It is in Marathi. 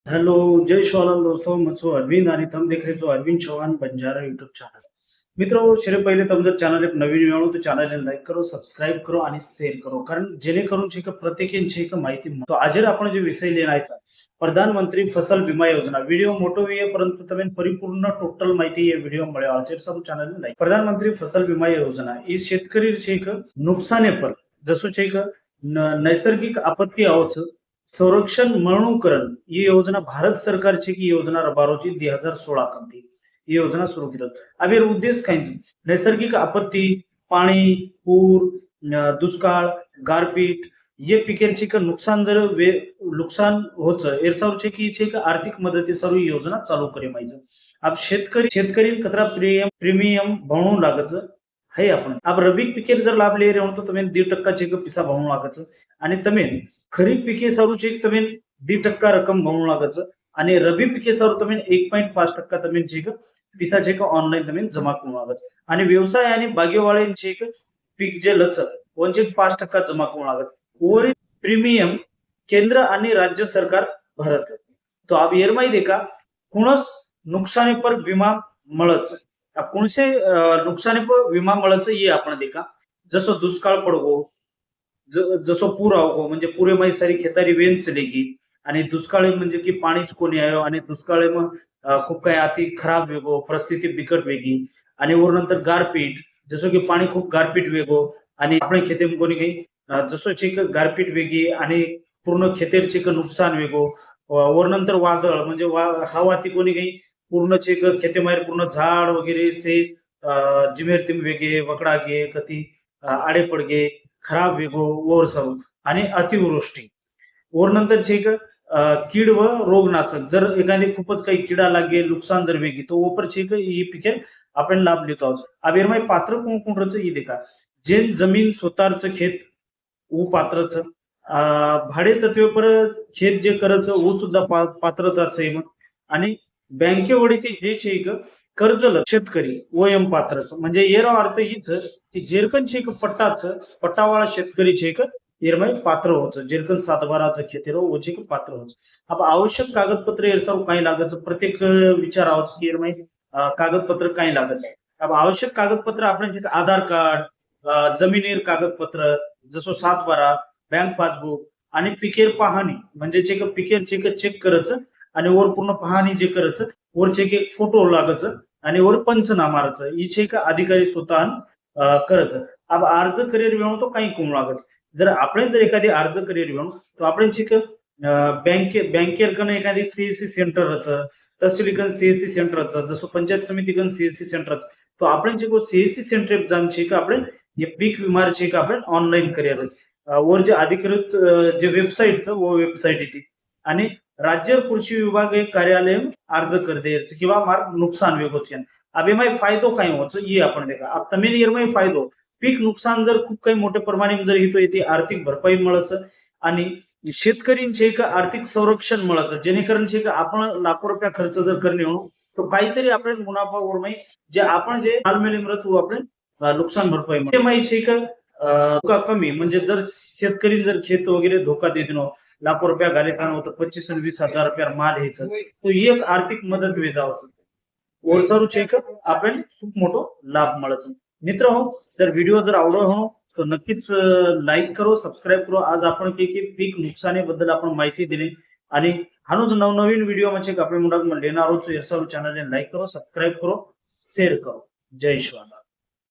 हेलो, जय श्रीराम दोस्तों, मैं છું અરવિંદ અને તમે દેખ રહે છો અરવિંદ ચૌહાણ બંજારા યુટ્યુબ ચેનલ। મિત્રો, શેરે પહેલે તમે जर चॅनल एक नवीन वेळो तो चॅनलને लाईक करो, सबस्क्राईब करो आणि शेअर करो, कारण जेणेकरून છે કે પ્રત્યેકને છે કે માહિતી મળે। તો આજે આપણે જે વિષય લઈને આવ્યા છે પ્રધાનમંત્રી ફસલ વીમા યોજના। વિડિયો મોટો છે પરંતુ તમે પરિપૂર્ણ ટોટલ માહિતી એ વિડિયો મળ્યો છે। સબ ચॅनलને લાईक। प्रधानमंत्री फसल विमा योजना ही शेतकरी છે કે नुकसाने पर जसं છે કે नैसर्गिक आपत्ती आवच संरक्षण मरणुकरण ही योजना भारत सरकारची की योजना रबारोची 2016 कंती ही योजना सुरू केली। अब यार उद्देश काय नैसर्गिक आपत्ती पाणी पूर दुष्काळ गारपीट ये पिकेरची का नुकसान जर नुकसान होच एरसावरची की छे का आर्थिक मदती सर्व योजना चालू करे माहिती। अब शेतकरी कतरा प्रीमियम भरणू लागच है आपण। अब रबी पिकेर जर लाभ ले रहे हो तो तुम्हें 1.5% चेक पिसा भरणू लागच आणि तुम्हें खरीप पिके सारू चेक तुम्हें 2% रक्कम भरणू लागच आणि रबी पिके सारू तुम्हें 1.5% तुम्हें चेक पिसा चेक ऑनलाईन तुम्हें जमा करू लागच आणि व्यवसाय आणि बागेवाल्यांचे पीक जे लचक 1.5% जमा करू लागत। उर्वरित प्रीमियम केंद्र आणि राज्य सरकार भरत। तो अब येर माहिती का कुणस नुकसानी पर विमा મળच कुणसे नुकसानी पर विमा મળच ये आपण देखा जसं दुष्काळ पडगो जसं पूर आवगो म्हणजे पुरे माही सारी खेतारी वेन चलेगी आणि दुष्काळी म्हणजे की पाणीच कोणी आयो आणि दुष्काळी मग खूप काही अति खराब वेगो परिस्थिती बिकट वेगी आणि वर नंतर गारपीट जसं की पाणी खूप गारपीट वेगो आणि आपण खेते कोणी काही जसं चेक गारपीट वेगी आणि पूर्ण खेतेरचे नुकसान वेगो वर नंतर वादळ म्हणजे हवा ती कोणी काही पूर्ण चेक खेते माहेर पूर्ण झाड वगैरे से जिमेर तिम वेगे वकडा गे कती आडे पडगे खराब वेगो ओर सर्व आणि अतिवृष्टी और नंतर छे कीड व रोगनाशक जर एखादी खूपच काही किडा लागे नुकसान जर वेगी तो ऊपर छे ही पिके आपण लाभ लेतो आहोत। अब यार पात्र कोण कोण रच ये देखा जे जमीन स्वतःच खेत वो पात्रच भाडे तत्व पर खेत जे करच वो सुद्धा पात्रताच आहे आणि बँकेवडी ते जे छे कर्ज शेतकरी ओएम पात्रच म्हणजे येरो अर्थ हीच की जेरकन छे पट्टाच पट्टावाळा शेतकरी छे एरमाई पात्र होच जेरकन 7/12चं खेतेरो ओचे पात्र होच। अब आवश्यक कागदपत्र एरसाव काही लागत प्रत्येक विचार आवच की एरमाई कागदपत्र काही लागत। अब आवश्यक कागदपत्र आपण आधार कार्ड जमिनीर कागदपत्र जसं 7/12 बँक पासबुक आणि पिकेर पाहणी म्हणजे चेक पिकेर चेक करच आणि वर पूर्ण पाहणी जे करच वर चेक एक फोटो लागच आणि वर पंचनामाच ही चेक अधिकारी स्वतः करच। अब अर्ज करियर वेळो तो काही कोण लागच जर आपण जर एखादी अर्ज करियर वेळो तो आपण चेक बँकेर कन एखादी सीएससी सेंटरच तहसील सीएससी सेंटरच जसं पंचायत समिती कन सीएससी सेंटरच तो आपण चेक सीएससी सेंटर जाऊन चेक आपण हे पीक विमार चेक आपण ऑनलाईन करियरच वर जे अधिकृत जे वेबसाईटचं वो वेबसाईट येते आणि राज्य कृषी विभाग एक कार्यालय अर्ज करते किंवा मार्ग नुकसान वेगोच अब एम फायदो काय होच ये आपण देखा अब तमेन येरमाई फायदो पीक नुकसान जर खूप काही मोठ्या प्रमाणात जर येतो येते आर्थिक भरपाई मिळच आणि शेतकरींचे एक आर्थिक संरक्षण मिळच जेणेकरून छे का आपण लाखो रुपया खर्च जर करणे हो तो काहीतरी आपण मुनाफा उरमाई जे आपण जे तालमेलीमरच आपण नुकसान भरपाई ते माहिती का कमी म्हणजे जर शेतकरी जर खेत वगैरे धोका देत नो लाखो रुपया घाले का होतं 25-20 हजार रुपया माल घ्यायचं तो एक आर्थिक मदत वेजावच ओरसारू चेक आपण खूप मोठो लाभ मिळच। मित्र हो जर व्हिडिओ जर आवडो हो तो नक्कीच लाईक करो सबस्क्राईब करो। आज आपण की पीक नुकसानीबद्दल आपण माहिती दिली आणि हानो नवनवीन व्हिडिओ म्हणजे आपण मुलाक लेणार आहोत। चॅनलने लाईक करो सबस्क्राईब करो शेअर करो। जय श्रीराम।